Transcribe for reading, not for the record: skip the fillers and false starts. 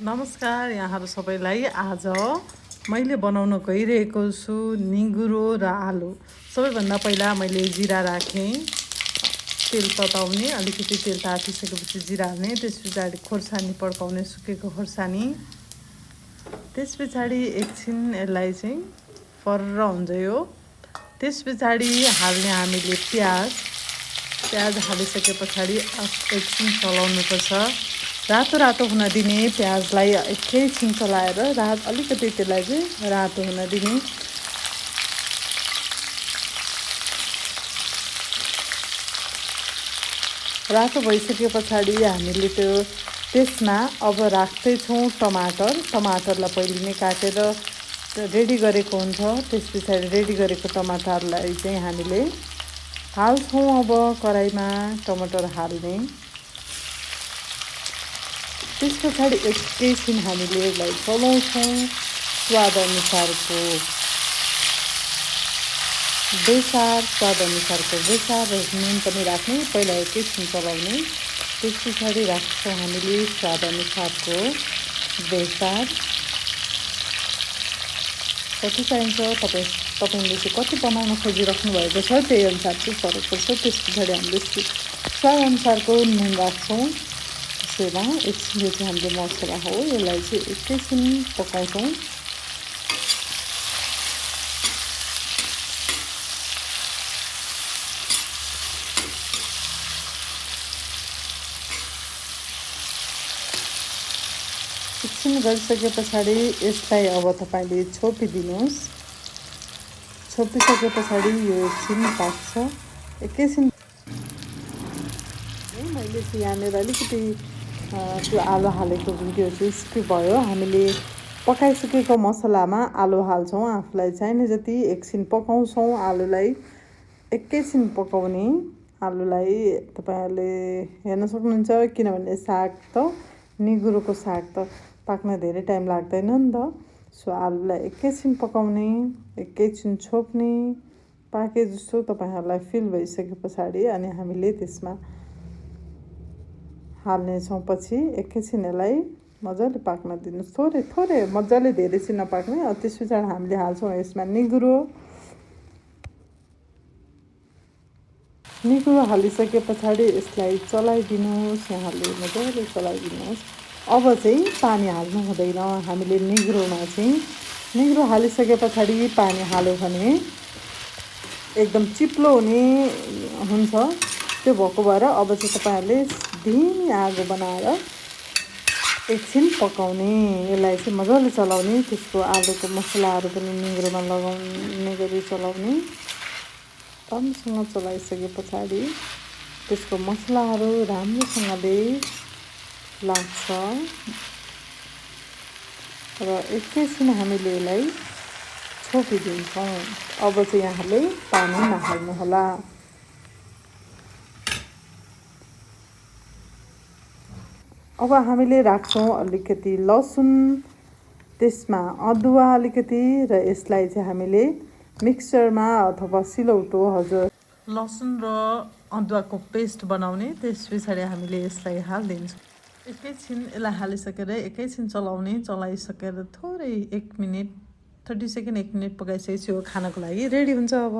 नमस्कार यहाँहरू सबैलाई। आज मैले बनाउन गइरहेको छु निगुरो र आलु। सबैभन्दा पहिला मैले जिरा राखेँ, तेल तताउने, अलिकति तेल तातिसकेपछि जिरा हाल्ने, त्यस पछाडि खोर्सानी पड्काउने, सुकेको खोर्सानी। त्यस पछाडि एकछिन यसलाई चाहिँ फर्र हुन्छ यो। त्यस पछाडि हाल्ने हामीले प्याज हालिसके पछाडि एकछिन चलाउनुपर्छ। रातो रातो हुन दिने, प्याजलाई एकैछिन चलाएर अलिकति त्यसलाई चाहिँ रातो हुन दिने। रातो भइसके पछाडि हामीले त्यसमा अब राख्दैछौँ टमाटरलाई पहिले नै काटेर रेडी गरेको हुन्छ। त्यस पछाडि रेडी गरेको टमाटरलाई चाहिँ हामीले हाल्छौँ। अब कराईमा टमाटर हाल्ने, त्यस पछाडि एकैछिन हामीले यसलाई चलाउँछौँ। स्वाद अनुसारको बेसार र नुन पनि राख्ने, पहिला एकैछिन चलाउने, त्यस पछाडि राख्छौँ हामीले स्वाद अनुसारको बेसार। कति चाहिन्छ तपाईँले चाहिँ कति बनाउन खोजिराख्नु भएको छ त्यही अनुसार चाहिँ फरक पर्छ। त्यस पछाडि हामीले स्वाद अनुसारको नुन राख्छौँ। त्यसैमा एकछिन यो चाहिँ हाम्रो मसला हो, यसलाई चाहिँ एकैछिन पकाउँछौँ। एकछिन गरिसके पछाडि यसलाई अब तपाईँले छोपिदिनुहोस्। छोपिसके पछाडि यो एकछिन पाक्छ। एकैछिन मैले चाहिँ यहाँनिर अलिकति त्यो आलु हालेको भिडियो चाहिँ स्किप भयो। हामीले पकाइसकेको मसलामा आलु हाल्छौँ, आफूलाई चाहिने जति एकछिन पकाउँछौँ। आलुलाई एकैछिन पकाउने, आलुलाई तपाईँहरूले हेर्न सक्नुहुन्छ, किनभने निगुरोको साग त पाक्न धेरै टाइम लाग्दैन नि त। सो आलुलाई एकैछिन पकाउने, एकैछिन छोप्ने, पाके जस्तो तपाईँहरूलाई फिल भइसके पछाडि अनि हामीले त्यसमा हाल्नेछौँ। पछि एकैछिन यसलाई मजाले पाक्न दिनुहोस्, थोरै मजाले धेरै चाहिँ नपाक्ने। त्यस पछाडि हामीले हाल्छौँ यसमा निगुरो हालिसके पछाडि यसलाई चलाइदिनुहोस्, यहाँले मजाले चलाइदिनुहोस्। अब चाहिँ पानी हाल्नु हुँदैन हामीले निगुरोमा चाहिँ। निगुरो हालिसके पछाडि पानी हाल्यो भने एकदम चिप्लो हुन्छ। त्यो भएको भएर अब चाहिँ तपाईँहरूले धीमी आगो बनाएर एकछिन पकाउने, यसलाई चाहिँ मजाले चलाउने। त्यसको आलुको मसलाहरू पनि निगुरोमा लगाउने गरी चलाउने। राम्रोसँग चलाइसके पछाडि त्यसको मसलाहरू राम्रोसँगले लाग्छ र एकैछिन हामीले यसलाई छोपिदिन्छौँ। अब चाहिँ यहाँले पानी नहाल्नुहोला। अब हामीले राख्छौँ अलिकति लसुन, त्यसमा अदुवा अलिकति, र यसलाई चाहिँ हामीले मिक्सचरमा अथवा सिलौटो, हजुर, लसुन र अदुवाको पेस्ट बनाउने। त्यस पछाडि हामीले यसलाई हालिदिन्छौँ। एकैछिन यसलाई हालिसकेर एकैछिन चलाइसकेर थोरै 1 मिनट 30 सेकेन्ड 1 मिनट पकाइसकेपछि यो खानको लागि रेडी हुन्छ। अब